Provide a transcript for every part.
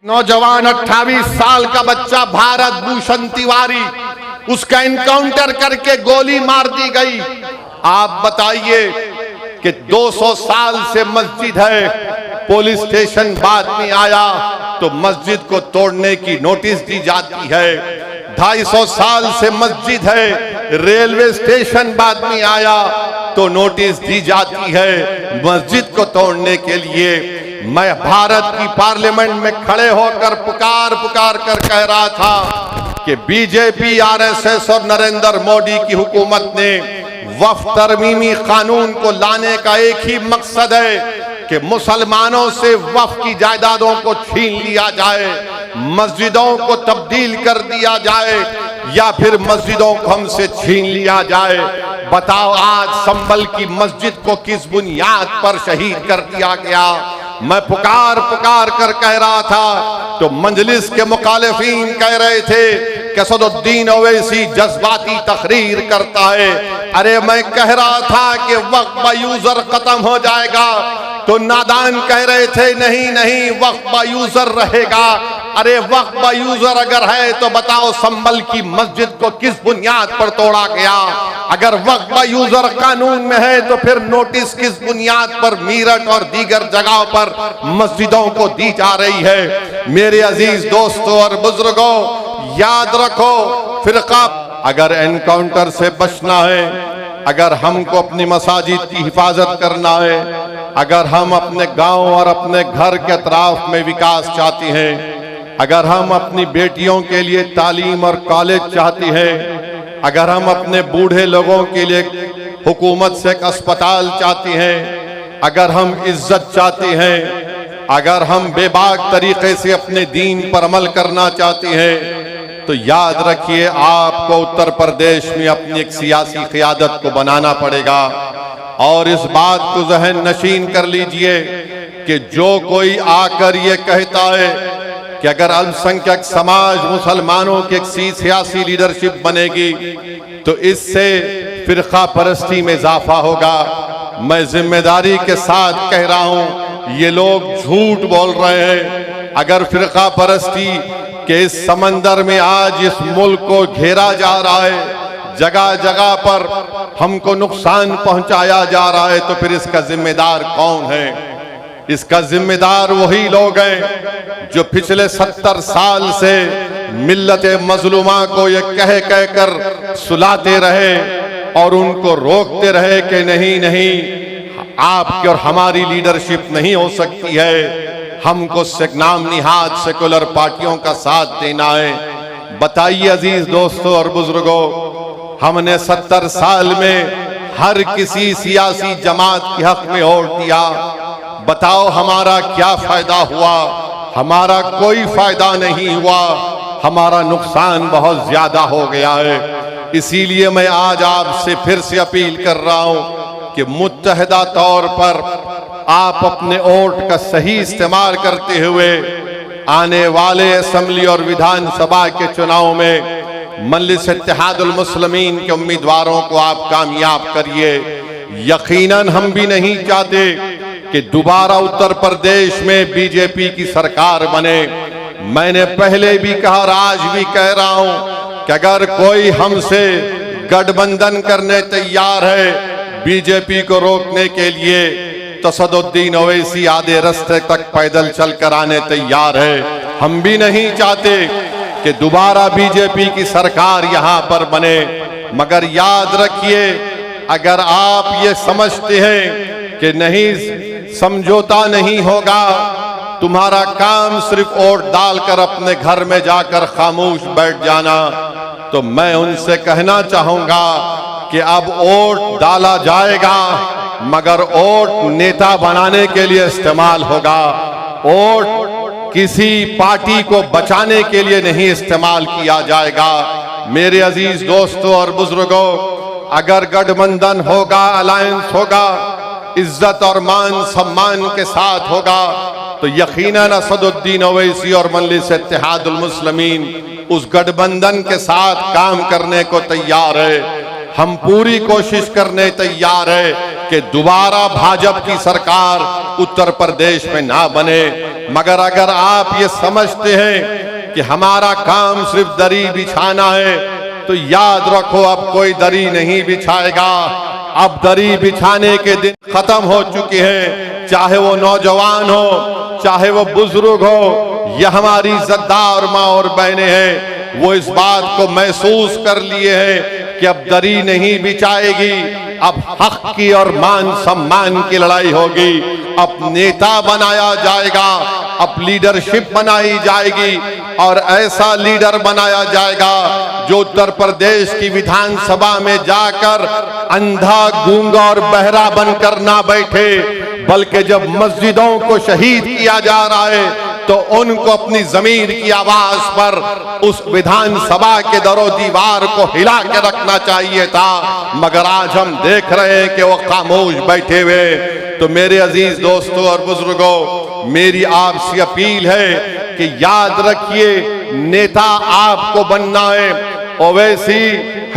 नौजवान 28 साल का बच्चा भारत भूषण तिवारी, उसका इनकाउंटर करके गोली मार दी गई। आप बताइए कि 200 साल से मस्जिद है, पुलिस स्टेशन बाद में आया तो मस्जिद को तोड़ने की नोटिस दी जाती है। 250 साल से मस्जिद है, रेलवे स्टेशन बाद में आया तो नोटिस दी जाती है मस्जिद को तोड़ने के लिए। मैं भारत की पार्लियामेंट में खड़े होकर पुकार कर कह रहा था कि बीजेपी, आरएसएस और नरेंद्र मोदी की हुकूमत ने वक्फ तरमीमी कानून को लाने का एक ही मकसद है कि मुसलमानों से वक्फ की जायदादों को छीन लिया जाए, मस्जिदों को तब्दील कर दिया जाए या फिर मस्जिदों को हमसे छीन लिया जाए। बताओ आज संभल की मस्जिद को किस बुनियाद पर शहीद कर दिया गया। मैं पुकार कर कह रहा था तो मजलिस के मुखालिफीन कह रहे थे कि असदुद्दीन ओवैसी जज्बाती तकरीर करता है। अरे मैं कह रहा था कि वक्फ बा यूजर खत्म हो जाएगा तो नादान कह रहे थे नहीं वक्फ बा यूजर रहेगा। अरे वक्फ बा यूजर अगर है तो बताओ संभल की मस्जिद को किस बुनियाद पर तोड़ा गया। अगर वक्फ बा यूजर कानून में है तो फिर नोटिस किस बुनियाद पर मीरठ और दीगर जगहों पर मस्जिदों को दी जा रही है। मेरे अजीज दोस्तों और बुजुर्गों, याद रखो, फिरका अगर एनकाउंटर से बचना है, अगर हमको अपनी मसाजिद की हिफाजत करना है, अगर हम अपने गांव और अपने घर के अतराफ में विकास चाहते हैं, अगर हम अपनी बेटियों के लिए तालीम और कॉलेज चाहते हैं, अगर हम अपने बूढ़े लोगों के लिए हुकूमत से एक अस्पताल चाहते हैं, अगर हम इज्जत चाहते हैं, अगर हम बेबाक तरीके से अपने दीन पर अमल करना चाहते हैं, तो याद रखिए आपको उत्तर प्रदेश में अपनी एक सियासी क़ियादत को बनाना पड़ेगा। और इस बात को ज़हन नशीन कर लीजिए कि जो कोई आकर ये कहता है कि अगर अल्पसंख्यक समाज मुसलमानों की एक सियासी लीडरशिप बनेगी तो इससे फिरका परस्ती में इजाफा होगा, मैं जिम्मेदारी के साथ कह रहा हूं ये लोग झूठ बोल रहे हैं। अगर फिरका परस्ती के इस समंदर में आज इस मुल्क को घेरा जा रहा है, जगह जगह पर हमको नुकसान पहुंचाया जा रहा है, तो फिर इसका जिम्मेदार कौन है? इसका जिम्मेदार वही लोग हैं जो पिछले 70 साल से मिल्लत मजलूमा को ये कह कर सुलाते रहे और उनको रोकते रहे कि नहीं आपकी और हमारी लीडरशिप नहीं हो सकती है, हमको नाम निहाद सेकुलर पार्टियों का साथ देना है। बताइए अजीज दोस्तों और बुजुर्गों, हमने 70 साल में हर किसी सियासी जमात के हक में वोट दिया, बताओ हमारा क्या फायदा हुआ? हमारा कोई फायदा नहीं हुआ, हमारा नुकसान बहुत ज्यादा हो गया है। इसीलिए मैं आज आपसे फिर से अपील कर रहा हूं कि मुत्तहिदा तौर पर आप अपने वोट का सही इस्तेमाल करते हुए आने वाले असेंबली और विधानसभा के चुनाव में मजलिस इत्तेहादुल मुस्लिमीन के उम्मीदवारों को आप कामयाब करिए। यकीनन हम भी नहीं चाहते कि दोबारा उत्तर प्रदेश में बीजेपी की सरकार बने। मैंने पहले भी कहा और आज भी कह रहा हूं कि अगर कोई हमसे गठबंधन करने तैयार है बीजेपी को रोकने के लिए, तो असदुद्दीन ओवैसी आधे रास्ते तक पैदल चलकर आने तैयार है। हम भी नहीं चाहते कि दोबारा बीजेपी की सरकार यहां पर बने। मगर याद रखिए, अगर आप ये समझते हैं कि नहीं समझौता नहीं होगा, तुम्हारा काम सिर्फ वोट डालकर अपने घर में जाकर खामोश बैठ जाना, तो मैं उनसे कहना चाहूंगा कि अब वोट डाला जाएगा मगर वोट नेता बनाने के लिए इस्तेमाल होगा, वोट किसी पार्टी को बचाने के लिए नहीं इस्तेमाल किया जाएगा। मेरे अजीज दोस्तों और बुजुर्गों, अगर गठबंधन होगा, अलायंस होगा, इज्जत और मान सम्मान के साथ होगा, तो यकीनन असदुद्दीन ओवैसी और मजलिस इत्तेहादुल मुस्लिमीन उस गठबंधन के साथ काम करने को तैयार है। हम पूरी कोशिश करने तैयार है कि दोबारा भाजपा की सरकार उत्तर प्रदेश में ना बने। मगर अगर आप ये समझते हैं कि हमारा काम सिर्फ दरी बिछाना है तो याद रखो अब कोई दरी नहीं बिछाएगा। अब दरी बिछाने के दिन खत्म हो चुके हैं, चाहे वो नौजवान हो चाहे वो बुजुर्ग हो या हमारी इज्जतदार माँ और बहनें हैं, वो इस बात को महसूस कर लिए हैं कि अब दरी नहीं बिछाएगी, अब हक की और मान सम्मान की लड़ाई होगी। अब नेता बनाया जाएगा, अब लीडरशिप बनाई जाएगी और ऐसा लीडर बनाया जाएगा जो उत्तर प्रदेश की विधानसभा में जाकर अंधा गूंगा और बहरा बनकर ना बैठे, बल्कि जब मस्जिदों को शहीद किया जा रहा है तो उनको अपनी जमीर की आवाज पर उस विधानसभा के दरो दीवार को हिला के रखना चाहिए था, मगर आज हम देख रहे हैं कि वो खामोश बैठे हुए। तो मेरे अजीज दोस्तों और बुजुर्गों, मेरी आपसे अपील है कि याद रखिए नेता आपको बनना है। ओवैसी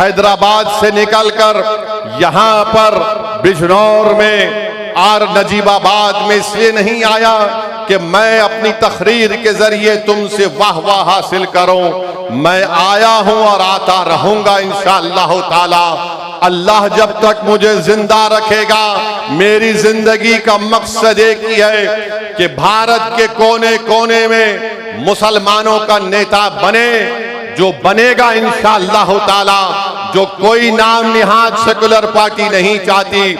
हैदराबाद से निकलकर यहाँ पर बिजनौर में और नजीबाबाद में इसलिए नहीं आया कि मैं अपनी तकरीर के जरिए तुमसे वाह वाह हासिल करूं। मैं आया हूं और आता रहूंगा इंशाअल्लाह ताला। अल्लाह जब तक मुझे जिंदा रखेगा, मेरी जिंदगी का मकसद एक ही है कि भारत के कोने कोने में मुसलमानों का नेता बने, जो बनेगा इंशाअल्लाह ताला। जो कोई नाम निहाद सेकुलर पार्टी नहीं चाहती,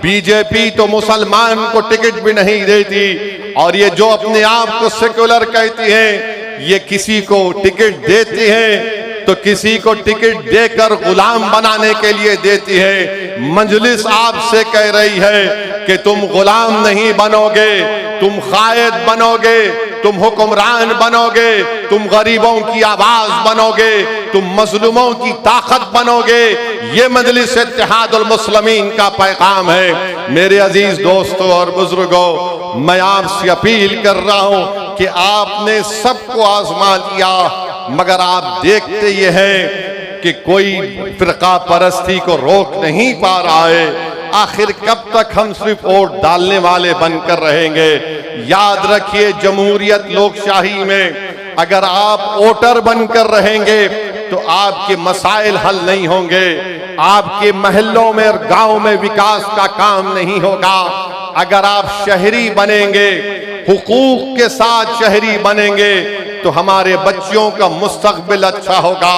बीजेपी तो मुसलमान को टिकट भी नहीं देती, और ये जो अपने आप को सेकुलर कहती है, ये किसी को टिकट देती है तो किसी को टिकट देकर गुलाम बनाने के लिए देती है। मजलिस आपसे कह रही है कि तुम गुलाम नहीं बनोगे, तुम कायद बनोगे, तुम हुक्मरान बनोगे, तुम गरीबों की आवाज बनोगे, तुम मजलूमों की ताकत बनोगे। ये मजलिस इत्तेहादुल मुस्लिमीन का पैगाम है। मेरे अजीज दोस्तों और बुजुर्गों, मैं आपसे अपील कर रहा हूं कि आपने सबको आजमा लिया, मगर आप देखते ये हैं कि कोई फिरका परस्ती को रोक नहीं पा रहा है। आखिर कब तक हम सिर्फ वोट डालने वाले बनकर रहेंगे? याद रखिए, जमहूरियत लोकशाही में अगर आप वोटर बनकर रहेंगे तो आपके मसाइल हल नहीं होंगे, आपके महल्लों में और गांव में विकास का काम नहीं होगा। अगर आप शहरी बनेंगे, हुकूक के साथ शहरी बनेंगे, तो हमारे बच्चों का मुस्तकबिल अच्छा होगा,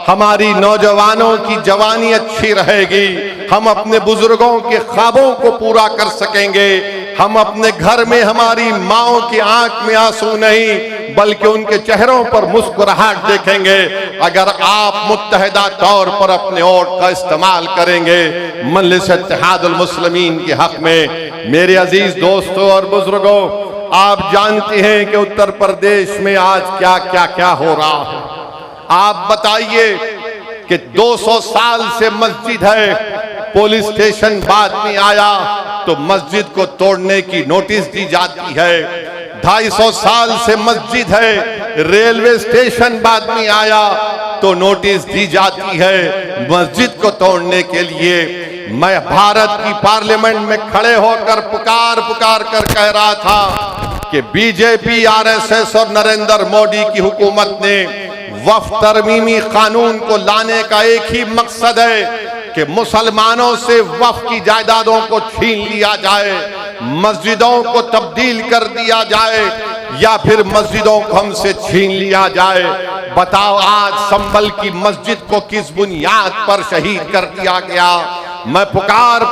हमारी नौजवानों की जवानी अच्छी रहेगी, हम अपने बुजुर्गों के ख्वाबों को पूरा कर सकेंगे, हम अपने घर में हमारी माओ की आंख में आंसू नहीं बल्कि उनके चेहरों पर मुस्कुराहट देखेंगे अगर आप मुत्तहिदा तौर पर अपने वोट का इस्तेमाल करेंगे मजलिस इत्तेहादुल मुस्लिमीन के हक में। मेरे अजीज दोस्तों और बुजुर्गों, आप जानते हैं कि उत्तर प्रदेश में आज क्या क्या क्या हो रहा है। आप बताइए कि 200 साल से मस्जिद है, पुलिस स्टेशन बाद में आया तो मस्जिद को तोड़ने की नोटिस दी जाती है। 250 साल से मस्जिद है, रेलवे स्टेशन बाद में आया तो नोटिस दी जाती है मस्जिद को तोड़ने के लिए। मैं भारत की पार्लियामेंट में खड़े होकर पुकार कर कह रहा था कि बीजेपी, आरएसएस और नरेंद्र मोदी की हुकूमत ने वक्फ तरमीमी कानून को लाने का एक ही मकसद है कि मुसलमानों से वक्फ की जायदादों को छीन लिया जाए, मस्जिदों को तब्दील कर दिया जाए या फिर मस्जिदों को हमसे छीन लिया जाए। बताओ आज संभल की मस्जिद को किस बुनियाद पर शहीद कर दिया गया? मैं पुकार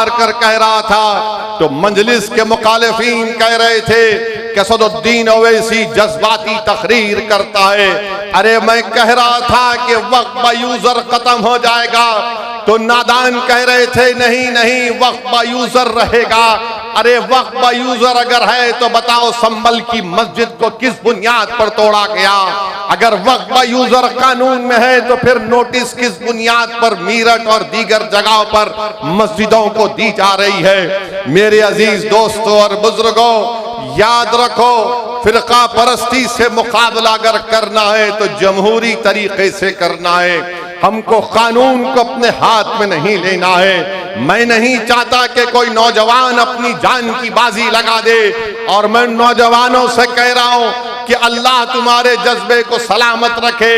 कर कह रहा था तो मजलिस के मुखालिफीन कह रहे थे कि असदुद्दीन ओवैसी जज्बाती तकरीर करता है। अरे मैं कह रहा था कि वक्फ बा यूजर खत्म हो जाएगा तो नादान कह रहे थे नहीं वक्फ बा यूजर रहेगा। अरे वक्फ बा यूजर अगर है तो बताओ संभल की मस्जिद को किस बुनियाद पर तोड़ा गया? अगर वक्फ बा यूजर कानून में है तो फिर नोटिस किस बुनियाद पर मीरठ और दीगर जगहों पर मस्जिदों को दी जा रही है? मेरे अजीज दोस्तों और बुजुर्गों, याद रखो, फिरका परस्ती से मुकाबला अगर करना है तो जमहूरी तरीके से करना है। हमको कानून को अपने हाथ में नहीं लेना है। मैं नहीं चाहता कि कोई नौजवान अपनी जान की बाजी लगा दे, और मैं नौजवानों से कह रहा हूं कि अल्लाह तुम्हारे जज्बे को सलामत रखे,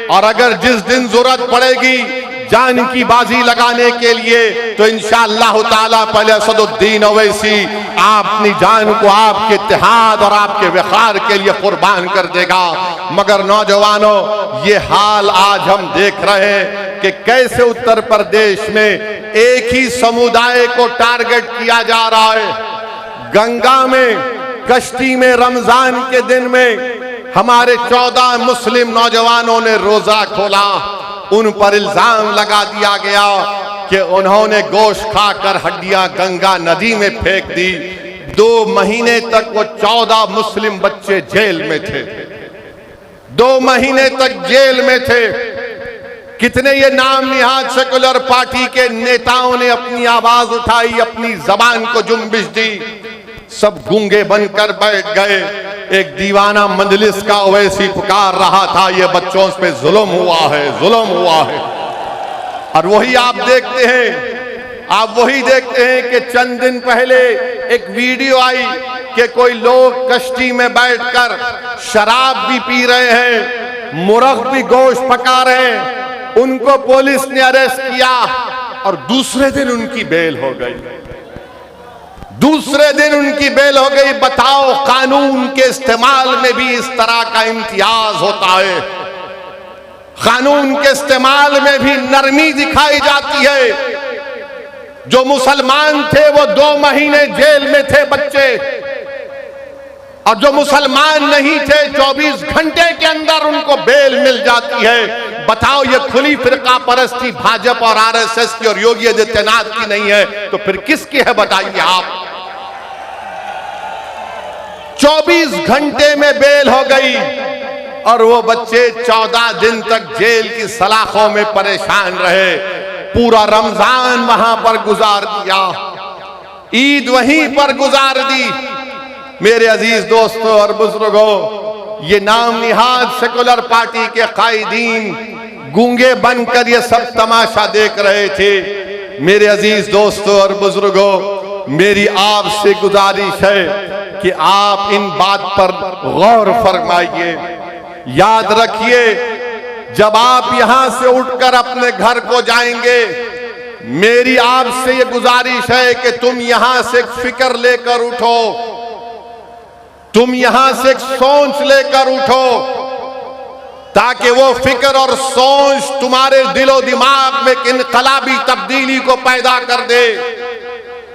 और अगर जिस दिन जरूरत पड़ेगी जान की बाजी लगाने के लिए तो इंशाअल्लाह ताला पहले असदुद्दीन ओवैसी अपनी जान को आपके इत्तेहाद और आपके वक़ार के लिए कुर्बान कर देगा। मगर नौजवानों, ये हाल आज हम देख रहे हैं कि कैसे उत्तर प्रदेश में एक ही समुदाय को टारगेट किया जा रहा है। गंगा में कश्ती में रमजान के दिन में हमारे 14 मुस्लिम नौजवानों ने रोजा खोला, उन पर इल्जाम लगा दिया गया कि उन्होंने गोश्त खाकर हड्डियां गंगा नदी में फेंक दी। 2 महीने तक वो 14 मुस्लिम बच्चे जेल में थे, 2 महीने तक जेल में थे। कितने ये नाम निहाद सेकुलर पार्टी के नेताओं ने अपनी आवाज उठाई, अपनी जबान को जुम्बिश दी, सब गूंगे बनकर बैठ गए। एक दीवाना मजलिस का ओवैसी पुकार रहा था, ये बच्चों पे जुल्म हुआ है, जुल्म हुआ है। और वही आप देखते हैं कि चंद दिन पहले एक वीडियो आई कि कोई लोग कश्ती में बैठकर शराब भी पी रहे हैं, मुर्ग भी गोश्त पका रहे हैं, उनको पुलिस ने अरेस्ट किया और दूसरे दिन उनकी बेल हो गई, दूसरे दिन उनकी बेल हो गई। बताओ, कानून के इस्तेमाल में भी इस तरह का इम्तियाज होता है, कानून के इस्तेमाल में भी नरमी दिखाई जाती है। जो मुसलमान थे वो 2 महीने जेल में थे बच्चे, और जो मुसलमान नहीं थे 24 घंटे के अंदर उनको बेल मिल जाती है। बताओ, ये खुली फिरका परस्ती भाजपा और आरएसएस की और योगी आदित्यनाथ की नहीं है तो फिर किसकी है बताइए आप। 24 घंटे में बेल हो गई और वो बच्चे 14 दिन तक जेल की सलाखों में परेशान रहे, पूरा रमजान वहां पर गुजार दिया, ईद वहीं पर गुजार दी। मेरे अजीज दोस्तों और बुजुर्गों, ये नाम निहाद सेकुलर पार्टी के कायदीन गूंगे बनकर ये सब तमाशा देख रहे थे। मेरे अजीज दोस्तों और बुजुर्गों, मेरी आपसे गुजारिश है कि आप इन बात पर गौर फरमाइए। याद रखिए, जब आप यहां से उठकर अपने घर को जाएंगे, मेरी आपसे ये गुजारिश है कि तुम यहां से फिक्र लेकर उठो, तुम यहां से एक सोच लेकर उठो, ताकि वो फिक्र और सोच तुम्हारे दिलो दिमाग में इनकलाबी तब्दीली को पैदा कर दे।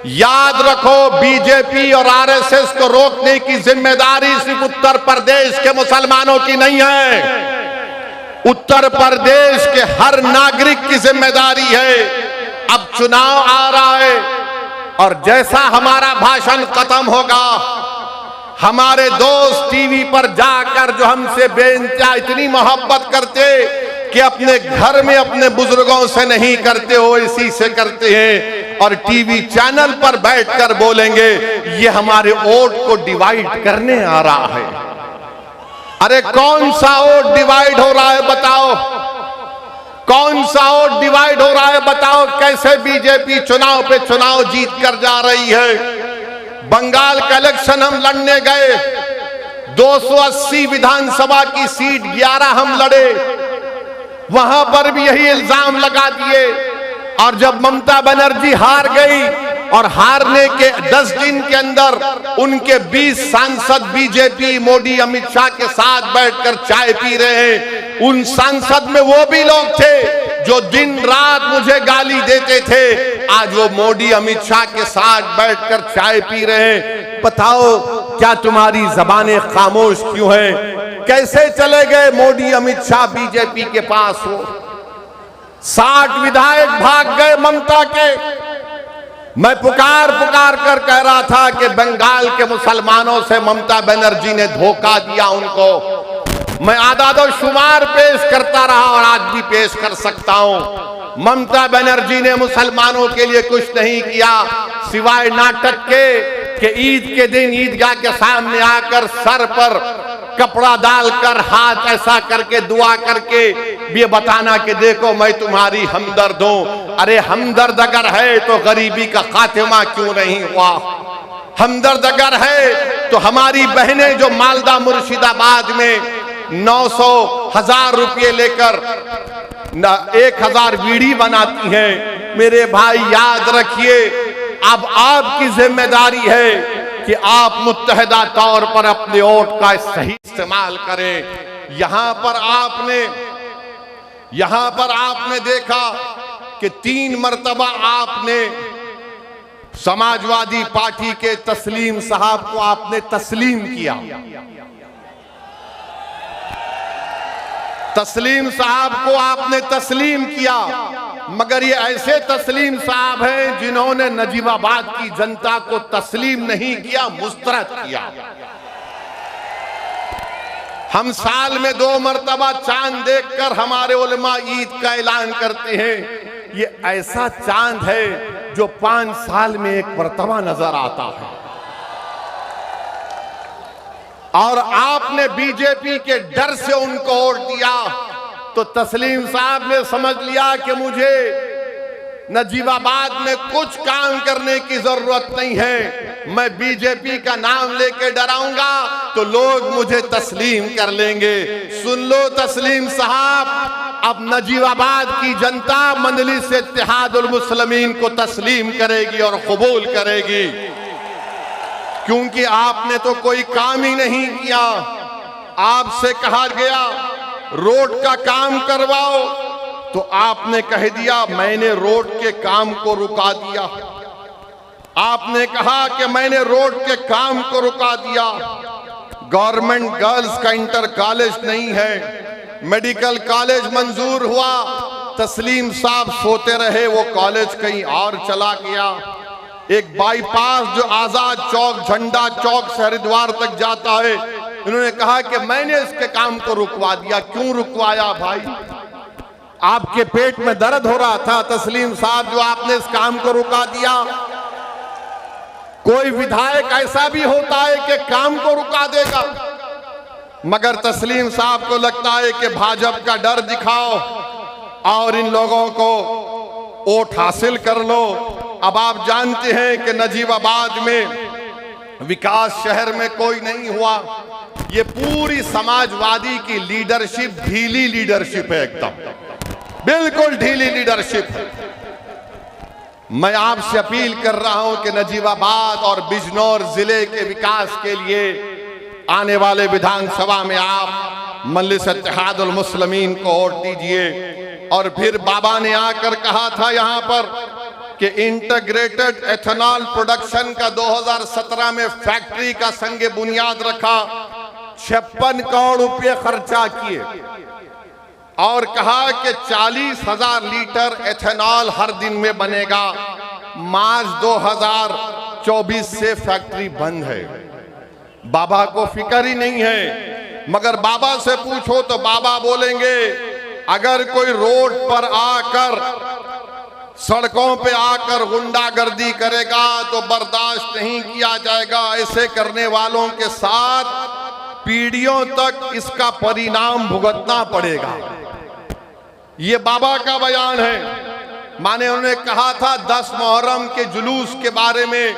याद रखो, बीजेपी और आरएसएस को रोकने की जिम्मेदारी सिर्फ उत्तर प्रदेश के मुसलमानों की नहीं है, उत्तर प्रदेश के हर नागरिक की जिम्मेदारी है। अब चुनाव आ रहा है और जैसा हमारा भाषण खत्म होगा, हमारे दोस्त टीवी पर जाकर जो हमसे बेइंतहा इतनी मोहब्बत करते कि अपने घर में अपने बुजुर्गों से नहीं करते हो, इसी से करते हैं, और टीवी चैनल पर बैठकर बोलेंगे ये हमारे वोट को डिवाइड करने आ रहा है। अरे कौन सा वोट डिवाइड हो रहा है बताओ, कौन सा वोट डिवाइड हो रहा है बताओ। कैसे बीजेपी चुनाव पे चुनाव जीत कर जा रही है। बंगाल का इलेक्शन हम लड़ने गए, 280 विधानसभा की सीट 11 हम लड़े, वहां पर भी यही इल्जाम लगा दिए। और जब ममता बनर्जी हार गई और हारने के 10 दिन के अंदर उनके 20 सांसद बीजेपी मोदी अमित शाह के साथ बैठकर चाय पी रहे हैं। उन सांसद में वो भी लोग थे जो दिन रात मुझे गाली देते थे, आज वो मोदी अमित शाह के साथ बैठकर चाय पी रहे हैं। बताओ, क्या तुम्हारी जबानें खामोश क्यों हैं? कैसे चले गए मोदी अमित शाह बीजेपी के पास? हो 60 विधायक भाग गए ममता के। मैं पुकार कर कह रहा था कि बंगाल के मुसलमानों से ममता बनर्जी ने धोखा दिया उनको। मैं आदादो शुमार पेश करता रहा और आज भी पेश कर सकता हूं। ममता बनर्जी ने मुसलमानों के लिए कुछ नहीं किया सिवाय नाटक के कि ईद के दिन ईदगाह के सामने आकर सर पर कपड़ा डालकर हाथ ऐसा करके दुआ करके ये बताना कि देखो मैं तुम्हारी हमदर्द हूं। अरे हमदर्द अगर है तो गरीबी का खात्मा क्यों नहीं हुआ? हमदर्द अगर है तो हमारी बहनें जो मालदा मुर्शिदाबाद में 900,000 रुपये लेकर 1000 बीड़ी बनाती हैं, मेरे भाई याद रखिए अब आपकी जिम्मेदारी है कि आप मुत्तहदा तौर पर अपने वोट का सही इस्तेमाल करें। यहां पर आपने देखा कि 3 मर्तबा आपने समाजवादी पार्टी के तस्लीम साहब को आपने तस्लीम किया। तस्लीम साहब को आपने तस्लीम किया, मगर ये ऐसे तस्लीम साहब हैं जिन्होंने नजीबाबाद की जनता को तस्लीम नहीं किया, मुस्तरद किया। हम साल में 2 मर्तबा चांद देखकर हमारे उलमा ईद का ऐलान करते हैं। ये ऐसा चांद है जो 5 साल में एक मर्तबा नजर आता है। और आपने बीजेपी के डर से उनको वोट दिया तो तस्लीम साहब ने समझ लिया कि मुझे नजीबाबाद में कुछ काम करने की जरूरत नहीं है, मैं बीजेपी का नाम लेके डराऊंगा तो लोग मुझे तस्लीम कर लेंगे। सुन लो तस्लीम साहब, अब नजीबाबाद की जनता मजलिस इत्तेहादुल मुस्लिमीन को तस्लीम करेगी और कबूल करेगी, क्योंकि आपने तो कोई काम ही नहीं किया। आपसे कहा गया रोड का काम करवाओ तो आपने कह दिया मैंने रोड के काम को रुका दिया। आपने कहा कि मैंने रोड के काम को रुका दिया। गवर्नमेंट गर्ल्स का इंटर कॉलेज नहीं है, मेडिकल कॉलेज मंजूर हुआ, तस्लीम साहब सोते रहे, वो कॉलेज कहीं और चला गया। एक बाईपास जो आजाद चौक झंडा चौक से हरिद्वार तक जाता है, इन्होंने कहा कि मैंने इसके काम को रुकवा दिया। क्यों रुकवाया भाई? आपके पेट में दर्द हो रहा था तस्लीम साहब, जो आपने इस काम को रुका दिया। कोई विधायक ऐसा भी होता है कि काम को रुका देगा, मगर तस्लीम साहब को लगता है कि भाजपा का डर दिखाओ और इन लोगों को वोट हासिल कर लो। अब आप जानते हैं कि नजीबाबाद में विकास शहर में कोई नहीं हुआ। ये पूरी समाजवादी की लीडरशिप ढीली लीडरशिप है, एकदम बिल्कुल ढीली लीडरशिप है। मैं आपसे अपील कर रहा हूं कि नजीबाबाद और बिजनौर जिले के विकास के लिए आने वाले विधानसभा में आप मजलिस इत्तेहादुल मुस्लिमीन को वोट दीजिए। और फिर बाबा ने आकर कहा था यहां पर कि इंटीग्रेटेड एथेनॉल प्रोडक्शन का 2017 में फैक्ट्री का संगे बुनियाद रखा, 56 करोड़ रुपए खर्चा किए और कहा कि 40,000 लीटर एथेनॉल हर दिन में बनेगा। मार्च 2024 से फैक्ट्री बंद है। बाबा को फिक्र ही नहीं है, मगर बाबा से पूछो तो बाबा बोलेंगे अगर कोई रोड पर आकर सड़कों पे आकर गुंडागर्दी करेगा तो बर्दाश्त नहीं किया जाएगा। ऐसे करने वालों के साथ पीढ़ियों तक इसका परिणाम भुगतना पड़ेगा। ये बाबा का बयान है। माने उन्होंने कहा था 10 मुहर्रम के जुलूस के बारे में,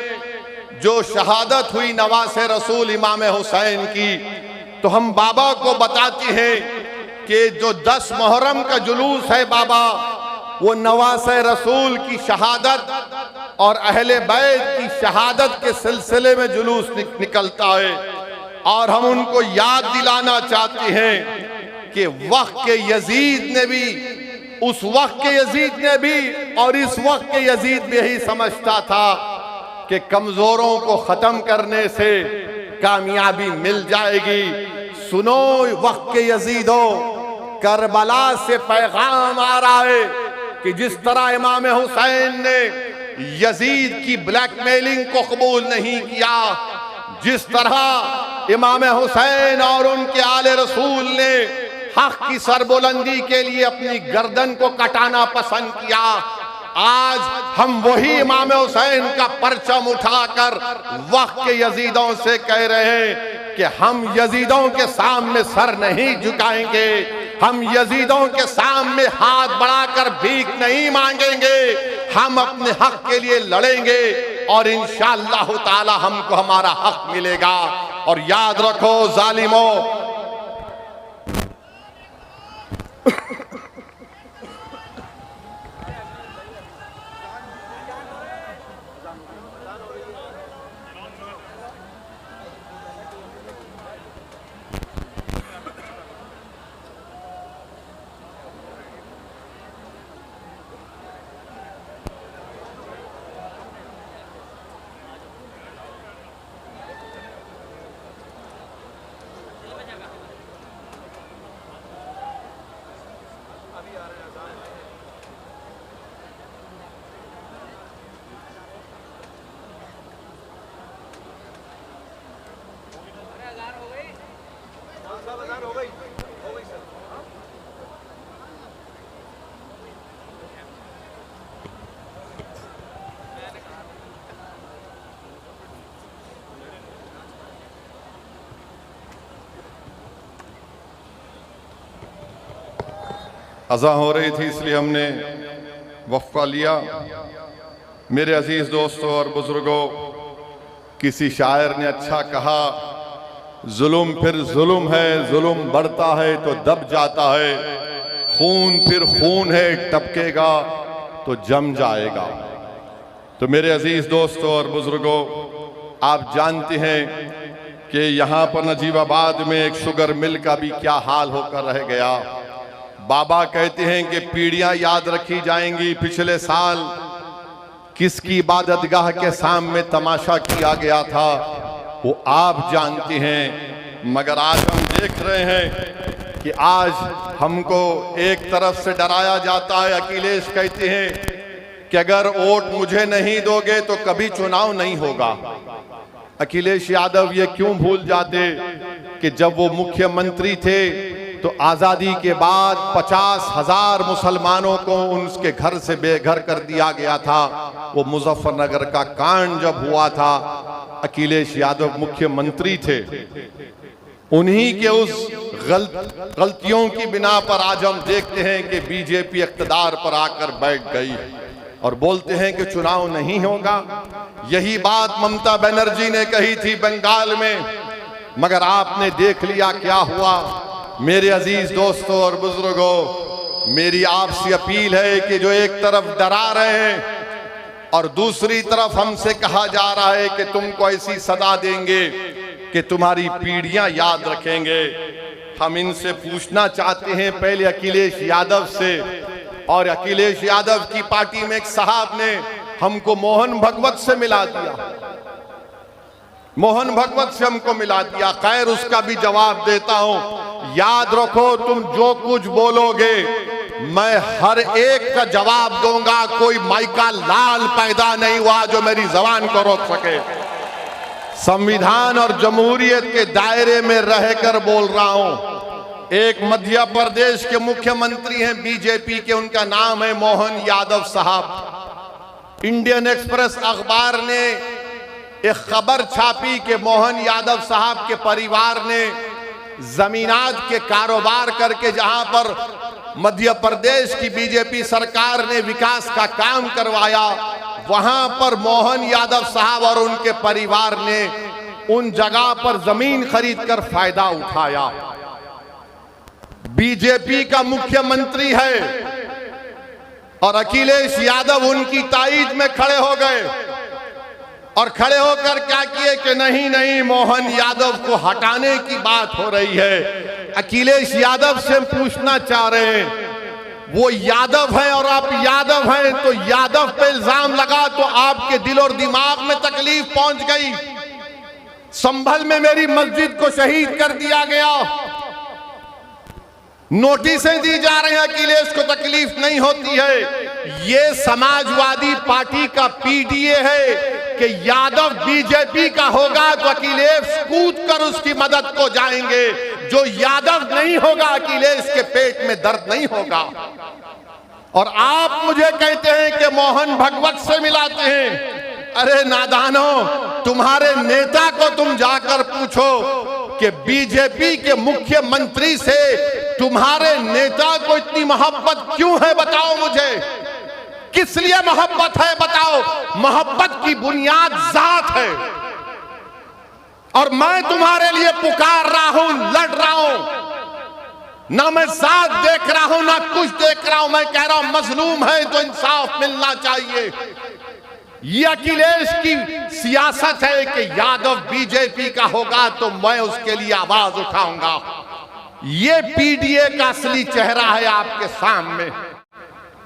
जो शहादत हुई नवासे रसूल इमाम हुसैन की, तो हम बाबा को बताते हैं कि जो 10 मुहर्रम का जुलूस है बाबा, वो नवासे रसूल की शहादत और अहले बैत की शहादत के सिलसिले में जुलूस निकलता है। और हम उनको याद दिलाना चाहते हैं कि वक्त के यजीद ने भी, उस वक्त के यजीद ने भी और इस वक्त के यजीद भी यही समझता था कि कमजोरों को खत्म करने से कामयाबी मिल जाएगी। सुनो वक्त के यजीदों, करबला से पैगाम आ रहा है कि जिस तरह इमाम हुसैन ने यजीद की ब्लैकमेलिंग को कबूल नहीं किया, जिस तरह इमाम हुसैन और उनके आले रसूल ने हक की सरबुलंदी के लिए अपनी गर्दन को कटाना पसंद किया, आज हम वही इमाम हुसैन का परचम उठाकर वक्त के यजीदों से कह रहे हैं कि हम यजीदों के सामने सर नहीं झुकाएंगे। हम यजीदों के सामने हाथ बढ़ाकर भीख नहीं मांगेंगे, हम अपने हक के लिए लड़ेंगे और इंशाअल्लाह ताला हमको हमारा हक मिलेगा। और याद रखो जालिमों, अज़ा हो रही थी इसलिए हमने वक्फा लिया। मेरे अजीज दोस्तों और बुजुर्गों, किसी शायर ने अच्छा कहा, जुल्म फिर जुल्म है, जुल्म बढ़ता है तो दब जाता है, खून फिर खून है, टपकेगा तो जम जाएगा। तो मेरे अजीज दोस्तों और बुजुर्गों, आप जानते हैं कि यहाँ पर नजीबाबाद में एक शुगर मिल का भी क्या हाल होकर रह गया। बाबा कहते हैं कि पीढ़ियां याद रखी जाएंगी, पिछले साल किसकी इबादतगाह के सामने तमाशा किया गया था वो आप जानते हैं। मगर आज हम देख रहे हैं कि आज हमको एक तरफ से डराया जाता है। अखिलेश कहते हैं कि अगर वोट मुझे नहीं दोगे तो कभी चुनाव नहीं होगा। अखिलेश यादव ये क्यों भूल जाते कि जब वो मुख्यमंत्री थे तो आजादी के बाद 50,000 मुसलमानों को उनके घर से बेघर कर दिया गया था। वो मुजफ्फरनगर का कांड जब हुआ था, अखिलेश यादव मुख्यमंत्री थे। उन्हीं के उस गलतियों की बिना पर आज हम देखते हैं कि बीजेपी इख्तिदार पर आकर बैठ गई और बोलते हैं कि चुनाव नहीं होगा। यही बात ममता बनर्जी ने कही थी बंगाल में, मगर आपने देख लिया क्या हुआ। मेरे अजीज दोस्तों और बुजुर्गों, मेरी आपसे अपील है कि जो एक तरफ डरा रहे हैं और दूसरी तरफ हमसे कहा जा रहा है कि तुमको ऐसी सदा देंगे कि तुम्हारी पीढ़ियां याद रखेंगे, हम इनसे पूछना चाहते हैं पहले अखिलेश यादव से। और अखिलेश यादव की पार्टी में एक साहब ने हमको मोहन भगवत से मिला दिया, मोहन भगवत से हमको मिला दिया। खैर, उसका भी जवाब देता हूं। याद रखो, तुम जो कुछ बोलोगे मैं हर एक का जवाब दूंगा। कोई माइका लाल पैदा नहीं हुआ जो मेरी जबान को रोक सके। संविधान और जमहूरियत के दायरे में रहकर बोल रहा हूं। एक मध्य प्रदेश के मुख्यमंत्री हैं बीजेपी के, उनका नाम है मोहन यादव साहब। इंडियन एक्सप्रेस अखबार ने एक खबर छापी कि मोहन यादव साहब के परिवार ने जमीनात के कारोबार करके जहां पर मध्य प्रदेश की बीजेपी सरकार ने विकास का काम करवाया, वहां पर मोहन यादव साहब और उनके परिवार ने उन जगह पर जमीन खरीदकर फायदा उठाया। बीजेपी का मुख्यमंत्री है और अखिलेश यादव उनकी ताईद में खड़े हो गए और खड़े होकर क्या किए कि नहीं नहीं, मोहन यादव को हटाने की बात हो रही है। अखिलेश यादव से पूछना चाह रहे हैं, वो यादव है और आप यादव हैं, तो यादव पे इल्जाम लगा तो आपके दिल और दिमाग में तकलीफ पहुंच गई। संभल में मेरी मस्जिद को शहीद कर दिया गया, नोटिसें दी जा रही हैं, अखिलेश को तकलीफ नहीं होती है। ये समाजवादी पार्टी का पीडीए है कि यादव बीजेपी का होगा तो अखिलेश कूद कर उसकी मदद को जाएंगे। जो यादव नहीं होगा, अखिलेश के पेट में दर्द नहीं होगा। और आप मुझे कहते हैं कि मोहन भगवत से मिलाते हैं। अरे नादानो, तुम्हारे नेता को तुम जाकर पूछो कि बीजेपी के मुख्यमंत्री से तुम्हारे नेता को इतनी मोहब्बत क्यों है, बताओ मुझे। किस लिए मोहब्बत है बताओ। मोहब्बत की बुनियाद जात है। और मैं तुम्हारे लिए पुकार रहा हूं, लड़ रहा हूं। ना मैं जात देख रहा हूं ना कुछ देख रहा हूं। मैं कह रहा हूं मजलूम है तो इंसाफ मिलना चाहिए। ये अखिलेश की सियासत है कि यादव बीजेपी का होगा तो मैं उसके लिए आवाज उठाऊंगा। ये पीडीए का असली चेहरा है आपके सामने।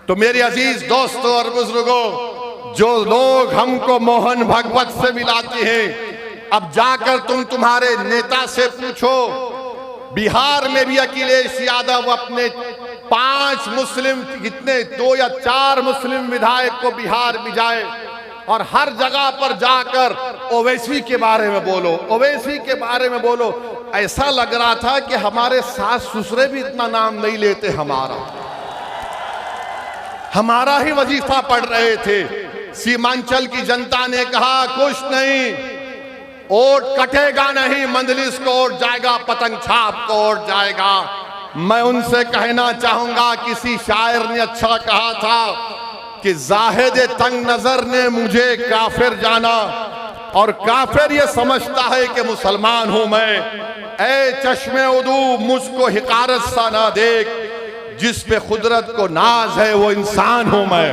तो मेरे अजीज दोस्तों और बुजुर्गों, जो लोग हमको मोहन भागवत से मिलाते हैं, अब जाकर तुम्हारे नेता से पूछो। बिहार में भी अखिलेश यादव अपने 5 मुस्लिम, कितने 2 या 4 मुस्लिम विधायक को बिहार भिजाए और हर जगह पर जाकर ओवैसी के बारे में बोलो, ओवैसी के बारे में बोलो। ऐसा लग रहा था कि हमारे सास ससुरे भी इतना नाम नहीं लेते, हमारा ही वजीफा पढ़ रहे थे। सीमांचल की जनता ने कहा कुछ नहीं, वोट कटेगा नहीं, मंजलिस को वोट जाएगा, पतंग छाप को वोट जाएगा। मैं उनसे कहना चाहूंगा, किसी शायर ने अच्छा कहा था कि जाहिद तंग नजर ने मुझे काफिर जाना और काफिर ये समझता है कि मुसलमान हूं मैं। ऐ चश्मे उदू मुझको हिकारत सा ना देख, जिस पे कुदरत को नाज है वो इंसान हूं मैं।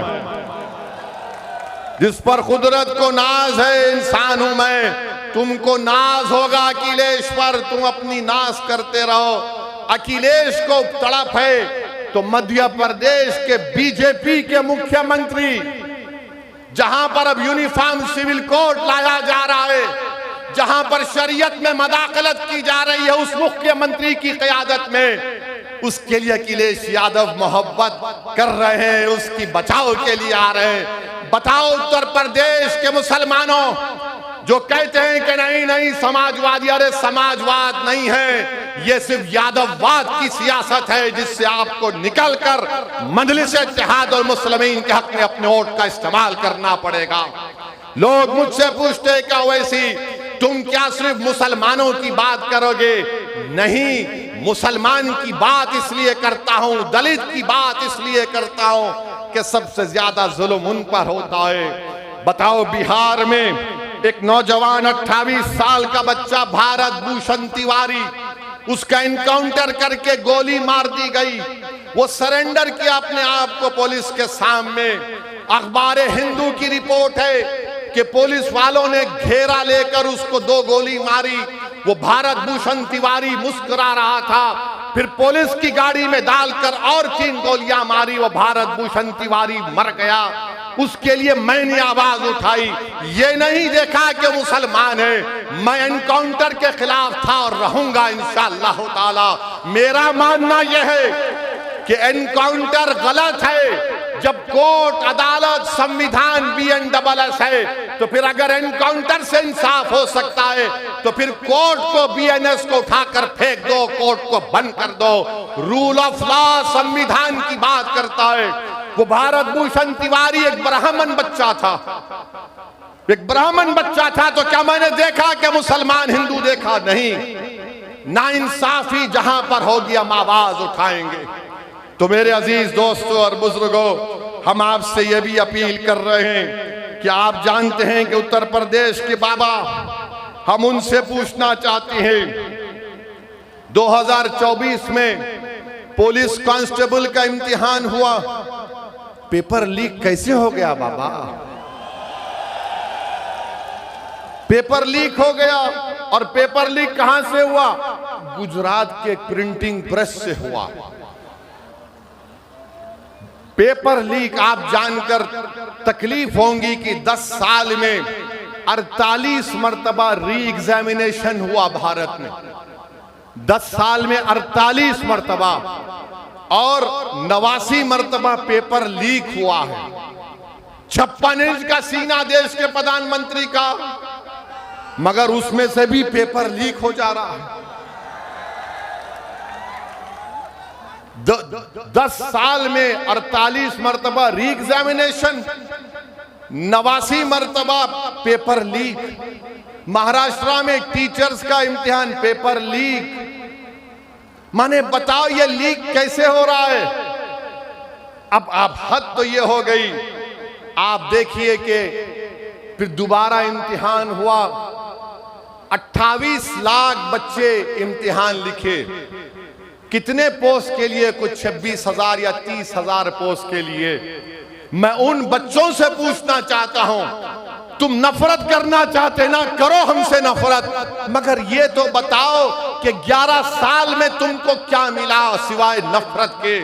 जिस पर कुदरत को नाज है इंसान हूं मैं। तुमको नाज होगा अखिलेश पर, तुम अपनी नाज करते रहो। अखिलेश को तड़प है तो मध्य प्रदेश के बीजेपी के मुख्यमंत्री, जहां पर अब यूनिफॉर्म सिविल कोड लाया जा रहा है, जहां पर शरीयत में मदाखलत की जा रही है उस मुख्यमंत्री की क़यादत में, उसके लिए अखिलेश यादव मोहब्बत कर रहे हैं, उसकी बचाव के लिए आ रहे हैं। बताओ उत्तर प्रदेश के मुसलमानों जो कहते हैं कि नहीं नहीं समाजवादी, अरे समाजवाद नहीं है, ये सिर्फ यादववाद की सियासत है जिससे आपको निकलकर मजलिस इत्तेहाद और मुस्लिमीन के हक में अपने वोट का इस्तेमाल करना पड़ेगा। लोग मुझसे पूछते हैं क्या वैसी तुम क्या सिर्फ मुसलमानों की बात करोगे? नहीं, मुसलमान की बात इसलिए करता हूं, दलित की बात इसलिए करता हूं कि सबसे ज्यादा जुल्म उन पर होता है। बताओ बिहार में एक नौजवान 28 साल का बच्चा भारत भूषण तिवारी, उसका एनकाउंटर करके गोली मार दी गई। वो सरेंडर किया अपने आप को पुलिस के सामने। अखबार हिंदू की रिपोर्ट है कि पुलिस वालों ने घेरा लेकर उसको 2 गोली मारी। वो भारत भूषण तिवारी मुस्कुरा रहा था, फिर पुलिस की गाड़ी में डालकर और 3 गोलियां मारी। वो भारत भूषण तिवारी मर गया। उसके लिए मैंने आवाज उठाई। ये नहीं देखा कि मुसलमान है, मैं एनकाउंटर के खिलाफ था और रहूंगा इंशाअल्लाह ताला। मेरा मानना यह है कि एनकाउंटर गलत है। जब कोर्ट, अदालत, संविधान BNSS है तो फिर अगर एनकाउंटर से इंसाफ हो सकता है तो फिर कोर्ट को, BNS को उठाकर फेंक दो, कोर्ट को बंद कर दो। रूल ऑफ लॉ संविधान की बात करता है। वो भारत भूषण तिवारी एक ब्राह्मण बच्चा था, एक ब्राह्मण बच्चा था। तो क्या मैंने देखा कि मुसलमान हिंदू देखा? नहीं। नाइंसाफी जहां पर होगी हम आवाज उठाएंगे। तो मेरे अजीज दोस्तों और बुजुर्गों, हम आपसे यह भी अपील कर रहे हैं कि आप जानते हैं कि उत्तर प्रदेश के बाबा, हम उनसे पूछना चाहते हैं 2024 में पुलिस कांस्टेबल का इम्तिहान हुआ, पेपर लीक कैसे हो गया बाबा? पेपर लीक हो गया। और पेपर लीक कहां से हुआ? गुजरात के प्रिंटिंग प्रेस से हुआ। पेपर लीक आप जानकर तकलीफ होंगी कि 10 साल में 48 मर्तबा री एग्जामिनेशन हुआ भारत में। 10 साल में 48 मर्तबा और 89 मर्तबा पेपर लीक हुआ है। 56 इंच का सीना देश के प्रधानमंत्री का, मगर उसमें से भी पेपर लीक हो जा रहा है। 10 साल में 48 मर्तबा री एग्जामिनेशन, 89 मर्तबा पेपर लीक। महाराष्ट्र में टीचर्स का इम्तिहान पेपर लीक। माने बताओ ये लीक कैसे हो रहा है। अब हद तो ये हो गई। आप देखिए कि फिर दोबारा इम्तिहान हुआ, 28 लाख बच्चे इम्तिहान लिखे। कितने पोस्ट के लिए? कुछ 26,000 या 30,000 पोस्ट के लिए। मैं उन बच्चों से पूछना चाहता हूं, तुम नफरत करना चाहते ना, करो हमसे नफरत, मगर ये तो बताओ कि 11 साल में तुमको क्या मिला सिवाय नफरत के।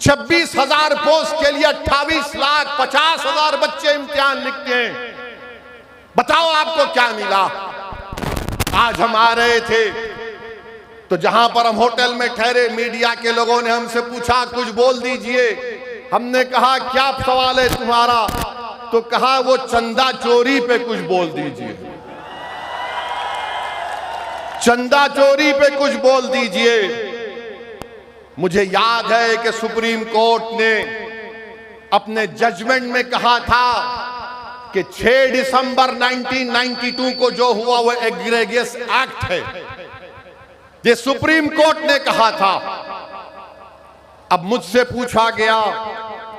26,000 पोस्ट के लिए 28,50,000 बच्चे इम्तिहान लिखते हैं। बताओ आपको क्या मिला। आज हम आ रहे थे तो जहां पर हम होटल में ठहरे, मीडिया के लोगों ने हमसे पूछा कुछ बोल दीजिए। हमने कहा क्या सवाल है तुम्हारा? तो कहा वो चंदा चोरी पे कुछ बोल दीजिए, चंदा चोरी पे कुछ बोल दीजिए। मुझे याद है कि सुप्रीम कोर्ट ने अपने जजमेंट में कहा था कि 6 दिसंबर 1992 को जो हुआ वो एग्रेगियस एक्ट है। ये सुप्रीम कोर्ट ने कहा था। अब मुझसे पूछा गया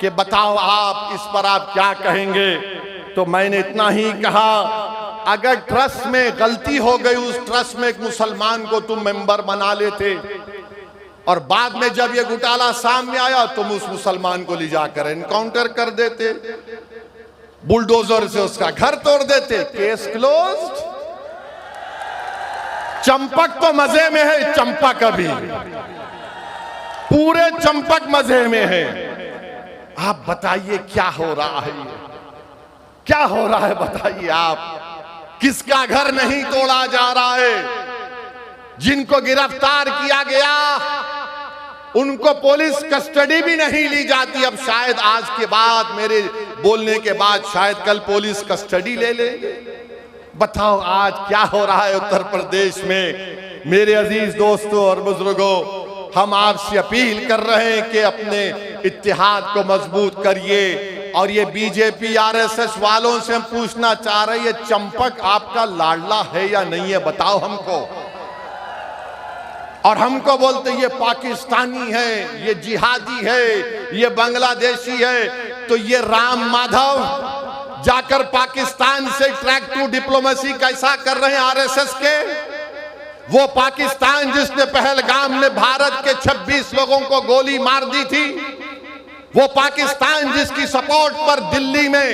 कि बताओ आप इस पर आप क्या कहेंगे। तो मैंने इतना ही कहा, अगर ट्रस्ट में गलती हो गई, उस ट्रस्ट में एक मुसलमान को तुम मेंबर बना लेते और बाद में जब ये घोटाला सामने आया तुम उस मुसलमान को ले जाकर एनकाउंटर कर देते, बुलडोजर से उसका घर तोड़ देते, केस क्लोज्ड। चंपक तो मजे में है, चंपक अभी पूरे चंपक मजे में है। आप बताइए क्या हो रहा है, क्या हो रहा है बताइए आप। किसका घर नहीं तोड़ा जा रहा है? जिनको गिरफ्तार किया गया उनको पुलिस कस्टडी भी नहीं ली जाती। अब शायद आज के बाद, मेरे बोलने के बाद शायद कल पुलिस कस्टडी ले ले। बताओ आज क्या हो रहा है उत्तर प्रदेश में। मेरे अजीज दोस्तों और बुजुर्गों, हम आपसे अपील कर रहे हैं कि अपने इत्तेहाद को मजबूत करिए। और ये बीजेपी आरएसएस वालों से हम पूछना चाह रहे हैं, ये चंपक आपका लाडला है या नहीं है? बताओ हमको। और हमको बोलते ये पाकिस्तानी है, ये जिहादी है, ये बांग्लादेशी है। तो ये राम माधव जाकर पाकिस्तान से ट्रैक टू डिप्लोमेसी कैसा कर रहे हैं आरएसएस के? वो पाकिस्तान जिसने पहलगाम में भारत के 26 लोगों को गोली मार दी थी, वो पाकिस्तान जिसकी सपोर्ट पर दिल्ली में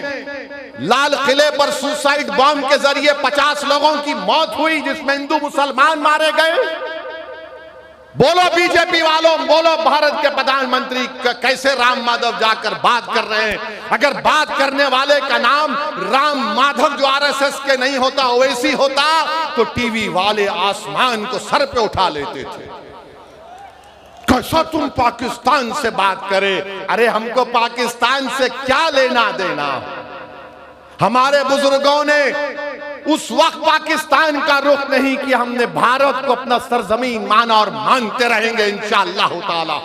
लाल किले पर सुसाइड बॉम्ब के जरिए 50 लोगों की मौत हुई, जिसमें हिंदू मुसलमान मारे गए। बोलो बीजेपी वालों, बोलो भारत के प्रधानमंत्री कैसे राम माधव जाकर बात कर रहे हैं। अगर बात करने वाले का नाम राम माधव जो आरएसएस के नहीं होता, ओवैसी होता, तो टीवी वाले आसमान को सर पे उठा लेते थे। कैसा तुम पाकिस्तान से बात करे? अरे हमको पाकिस्तान से क्या लेना देना। हमारे बुजुर्गों ने उस वक्त पाकिस्तान का रुख नहीं किया, हमने भारत को अपना सरजमीन माना और मानते रहेंगे इंशाअल्लाह ताला।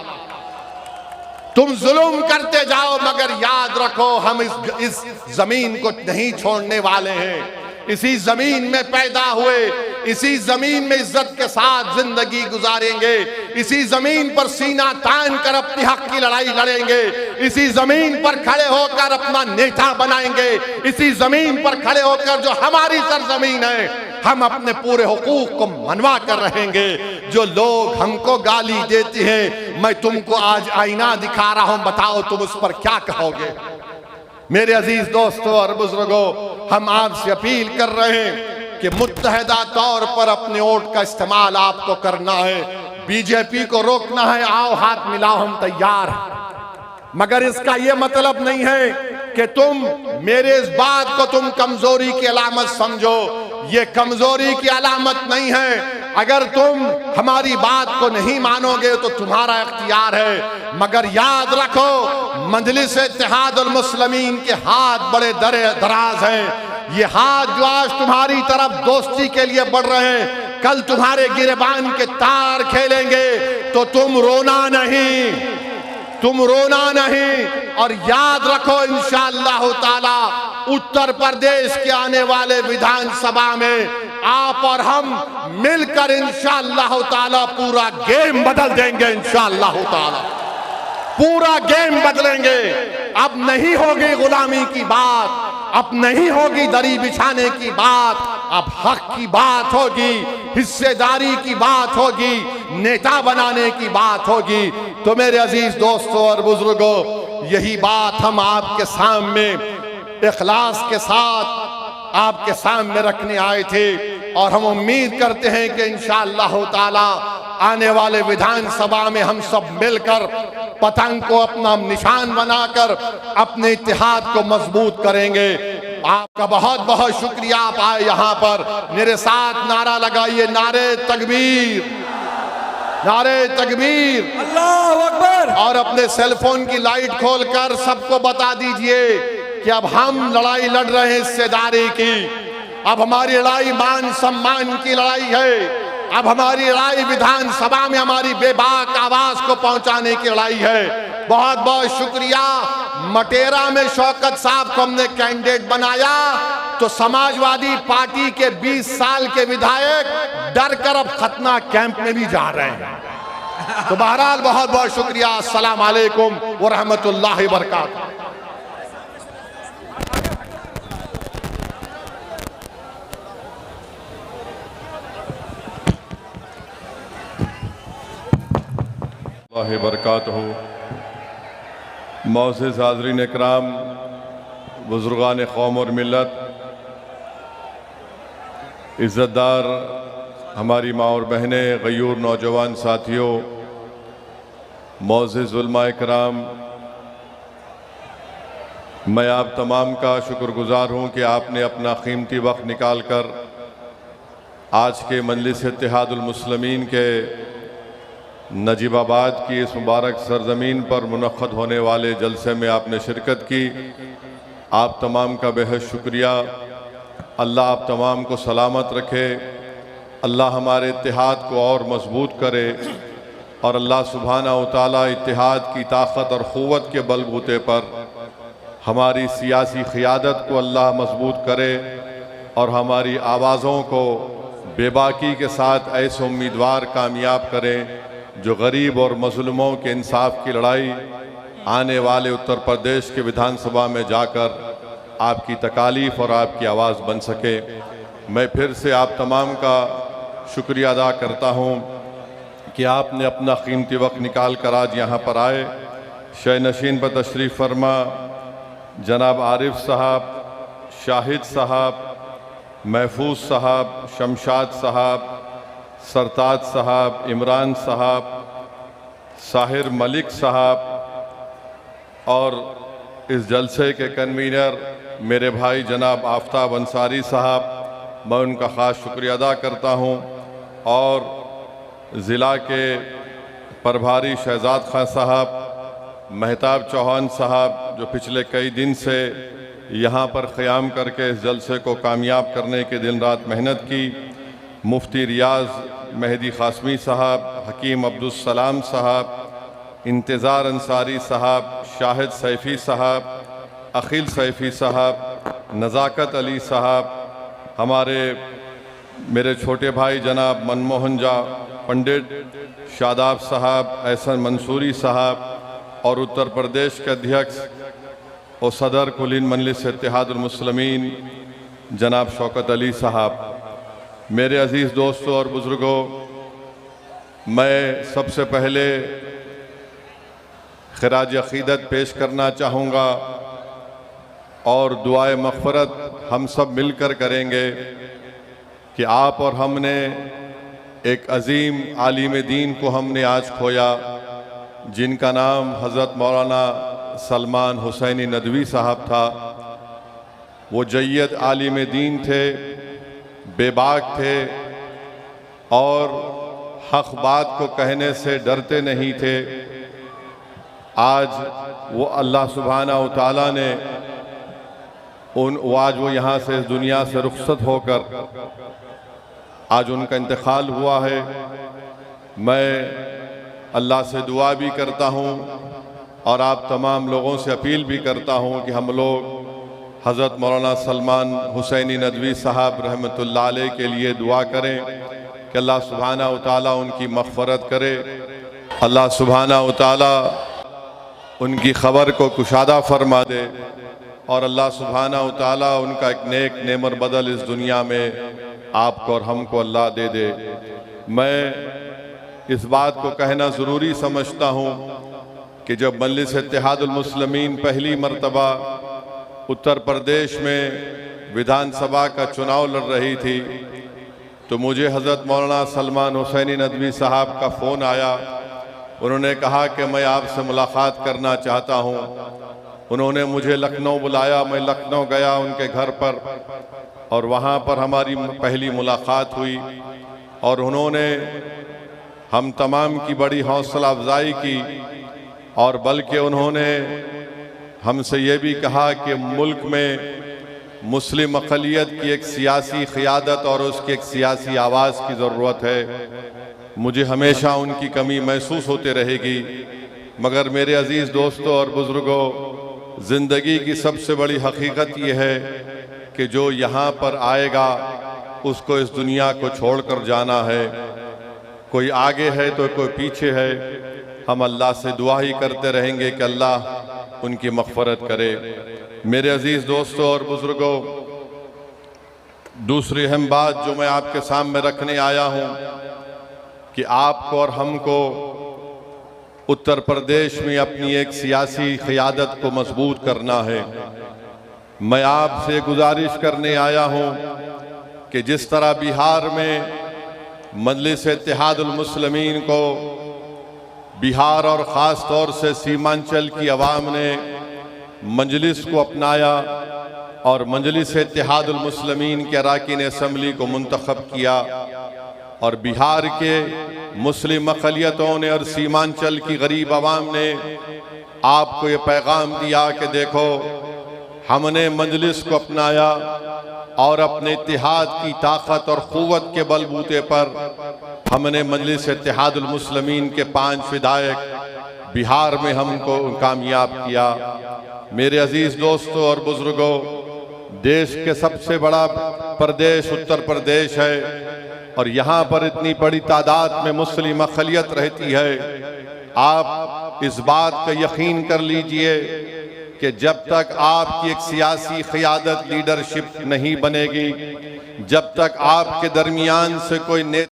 तुम जुल्म करते जाओ, मगर याद रखो हम इस जमीन को नहीं छोड़ने वाले हैं। इसी जमीन में पैदा हुए, इसी जमीन में इज्जत के साथ जिंदगी गुजारेंगे, इसी जमीन पर सीना तान कर अपने हक की लड़ाई लड़ेंगे, इसी जमीन पर खड़े होकर अपना नेता बनाएंगे, इसी जमीन पर खड़े होकर जो हमारी सरजमीन है हम अपने पूरे हुकूक को मनवा कर रहेंगे। जो लोग हमको गाली देते हैं, मैं तुमको आज आईना दिखा रहा हूं, बताओ तुम उस पर क्या कहोगे। मेरे अजीज दोस्तों और बुजुर्गों, हम आपसे अपील कर रहे हैं कि मुत्तहदा तौर पर अपने वोट का इस्तेमाल आपको करना है। बीजेपी को रोकना है, आओ हाथ मिलाओ, हम तैयार हैं। मगर इसका यह मतलब नहीं है कि तुम मेरे इस बात को तुम कमजोरी की अलामत समझो। ये कमजोरी की अलामत नहीं है। अगर तुम हमारी बात को नहीं मानोगे तो तुम्हारा इख्तियार है, मगर याद रखो मजलिस इत्तेहादुल मुस्लिमीन के हाथ बड़े दराज हैं। ये हाथ जो आज तुम्हारी तरफ दोस्ती के लिए बढ़ रहे हैं, कल तुम्हारे गिरबान के तार खेलेंगे तो तुम रोना नहीं, तुम रोना नहीं। और याद रखो इंशाअल्लाह ताला उत्तर प्रदेश के आने वाले विधानसभा में आप और हम मिलकर इंशाअल्लाह ताला पूरा गेम बदल देंगे। इंशाअल्लाह ताला पूरा गेम बदलेंगे। अब नहीं होगी गुलामी की बात, अब नहीं होगी दरी बिछाने की बात, अब हक की बात होगी, हिस्सेदारी की बात होगी, नेता बनाने की बात होगी। तो मेरे अजीज दोस्तों और बुजुर्गों, यही बात हम आपके सामने इखलास के साथ आपके सामने रखने आए थे और हम उम्मीद करते हैं कि इंशाअल्लाह ताला आने वाले विधानसभा में हम सब मिलकर पतंग को अपना निशान बनाकर अपने इत्तेहाद को मजबूत करेंगे। आपका बहुत बहुत शुक्रिया, आप आए यहाँ पर। मेरे साथ नारा लगाइए, नारे तकबीर, नारे तकबीर, अल्लाहू अकबर। और अपने सेलफोन की लाइट खोलकर सबको बता दीजिए कि अब हम लड़ाई लड़ रहे हैं हिस्सेदारी की। अब हमारी लड़ाई मान सम्मान की लड़ाई है। अब हमारी लड़ाई विधानसभा में हमारी बेबाक आवाज को पहुंचाने की लड़ाई है। बहुत बहुत शुक्रिया। मटेरा में शौकत साहब को हमने कैंडिडेट बनाया तो समाजवादी पार्टी के 20 साल के विधायक डर कर अब खतना कैंप में भी जा रहे हैं। तो बहरहाल बहुत बहुत शुक्रिया। अस्सलाम वालेकुम व रहमतुल्लाहि व बरकातहू। बरकातहू। मौज़िज़ हाज़रीन इकराम, बुज़ुर्गान कौम और मिल्लत, इज़्ज़तदार हमारी माँ और बहनें, गयूर नौजवान साथियों, मौज़िज़ उलमा इकराम, मैं आप तमाम का शुक्रगुज़ार हूँ कि आपने अपना कीमती वक्त निकाल कर आज के मजलिस इत्तेहादुल मुस्लिमीन के नजीबाबाद की इस मुबारक सरजमीन पर मुनक़्क़द होने वाले जलसे में आपने शिरकत की। आप तमाम का बेहद शुक्रिया। अल्लाह आप तमाम को सलामत रखे, अल्लाह हमारे इत्तेहाद को और मजबूत करे और अल्लाह सुब्हाना व तआला इत्तेहाद की ताकत और क़ुव्वत के बलबूते पर हमारी सियासी क़ियादत को अल्लाह मजबूत करे और हमारी आवाज़ों को बेबाकी के साथ ऐसे उम्मीदवार कामयाब करें जो गरीब और मज़लूमों के इंसाफ की लड़ाई आने वाले उत्तर प्रदेश के विधानसभा में जाकर आपकी तकालीफ और आपकी आवाज़ बन सके। मैं फिर से आप तमाम का शुक्रिया अदा करता हूँ कि आपने अपना कीमती वक्त निकाल कर आज यहाँ पर आए। शय नशीन पर तशरीफ़ फरमा जनाब आरिफ साहब, शाहिद साहब, महफूज साहब, शमशाद साहब, सरताज साहब, इमरान साहब, साहिर मलिक साहब और इस जलसे के कन्वीनर मेरे भाई जनाब आफ्ताब अंसारी साहब, मैं उनका ख़ास शुक्रिया अदा करता हूँ। और ज़िला के प्रभारी शहजाद खां साहब, महताब चौहान साहब जो पिछले कई दिन से यहाँ पर क़याम करके इस जलसे को कामयाब करने के दिन रात मेहनत की, मुफ्ती रियाज़ मेहदी क़ासमी साहब, हकीम अब्दुस्सलाम साहब, इंतज़ार अंसारी साहब, शाहिद सैफ़ी साहब, अखिल सैफ़ी साहब, नज़ाकत अली साहब, हमारे मेरे छोटे भाई जनाब मनमोहन जा पंडित, शादाब साहब, एहसन मंसूरी साहब और उत्तर प्रदेश के अध्यक्ष और सदर कुलीन मजलिस इत्तेहादुल मुस्लिमीन जनाब शौकत अली साहब। मेरे अज़ीज़ दोस्तों और बुज़ुर्गों, मैं सबसे पहले ख़िराज अक़ीदत पेश करना चाहूँगा और दुआए मग़फ़िरत हम सब मिलकर करेंगे कि आप और हमने एक अज़ीम आलिम दीन को हमने आज खोया, जिनका नाम हज़रत मौलाना सलमान हुसैनी नदवी साहब था। वो जय्यद आलिम दीन थे, बेबाक थे और हक़ बात को कहने से डरते नहीं थे। आज वो अल्लाह सुब्हाना व तआला ने आज वो यहाँ से इस दुनिया से रुखसत होकर आज उनका इंतकाल हुआ है। मैं अल्लाह से दुआ भी करता हूँ और आप तमाम लोगों से अपील भी करता हूँ कि हम लोग हज़रत मौलाना सलमान हुसैनी नदवी साहब रहमतुल्लाह अलैह के लिए दुआ करें कि अल्लाह सुब्हानहू व तआला उनकी मग़फ़रत करे, अल्लाह सुब्हानहू व तआला उनकी ख़बर को कुशादा फरमा दे और अल्लाह सुब्हानहू व तआला उनका एक नेक नेमर बदल इस दुनिया में आपको और हमको अल्लाह दे दे। मैं इस बात को कहना ज़रूरी समझता हूँ कि जब मजलिस इत्तेहादुल मुस्लिमीन पहली मरतबा उत्तर प्रदेश में विधानसभा का चुनाव लड़ रही थी तो मुझे हज़रत मौलाना सलमान हुसैनी नदवी साहब का फ़ोन आया। उन्होंने कहा कि मैं आपसे मुलाकात करना चाहता हूँ। उन्होंने मुझे लखनऊ बुलाया, मैं लखनऊ गया उनके घर पर और वहाँ पर हमारी पहली मुलाकात हुई और उन्होंने हम तमाम की बड़ी हौसला अफजाई की और बल्कि उन्होंने हमसे ये भी कहा कि मुल्क में मुस्लिम अक़लियत की एक सियासी क़ियादत और उसकी एक सियासी आवाज़ की ज़रूरत है। मुझे हमेशा उनकी कमी महसूस होती रहेगी, मगर मेरे अज़ीज़ दोस्तों और बुज़ुर्गों, ज़िंदगी की सबसे बड़ी हकीकत यह है कि जो यहाँ पर आएगा उसको इस दुनिया को छोड़कर जाना है। कोई आगे है तो कोई पीछे है। हम अल्लाह से दुआ ही करते रहेंगे कि अल्लाह उनकी मग़फ़रत करे। मेरे अज़ीज़ दोस्तों और बुज़ुर्गों, दूसरी अहम बात जो मैं आपके सामने रखने आया हूँ कि आपको और हमको उत्तर प्रदेश में अपनी एक सियासी क़ियादत को मजबूत करना है। मैं आपसे गुजारिश करने आया हूँ कि जिस तरह बिहार में मजलिस इत्तेहादुल मुस्लिमीन को बिहार और ख़ास तौर से सीमांचल की आवाम ने मजलिस को अपनाया और मजलिस इत्तेहादुल मुस्लिमीन के अरकान असम्बली को मुंतखब किया और बिहार के मुस्लिम अक़लियतों ने और सीमांचल की गरीब आवाम ने आपको ये पैगाम दिया कि देखो, हमने मजलिस को अपनाया और अपने इत्तेहाद की ताकत और क़ुव्वत के बलबूते पर हमने मजलिस इत्तेहादुल मुस्लिमीन के 5 विधायक बिहार में हमको कामयाब किया। मेरे अजीज दोस्तों और बुजुर्गों, देश के सबसे बड़ा प्रदेश उत्तर प्रदेश है और यहाँ पर इतनी बड़ी तादाद में मुस्लिम अक़लियत रहती है। आप इस बात का यकीन कर लीजिए कि जब तक आपकी एक सियासी क़ियादत लीडरशिप नहीं बनेगी, जब तक आपके दरमियान से कोई नेता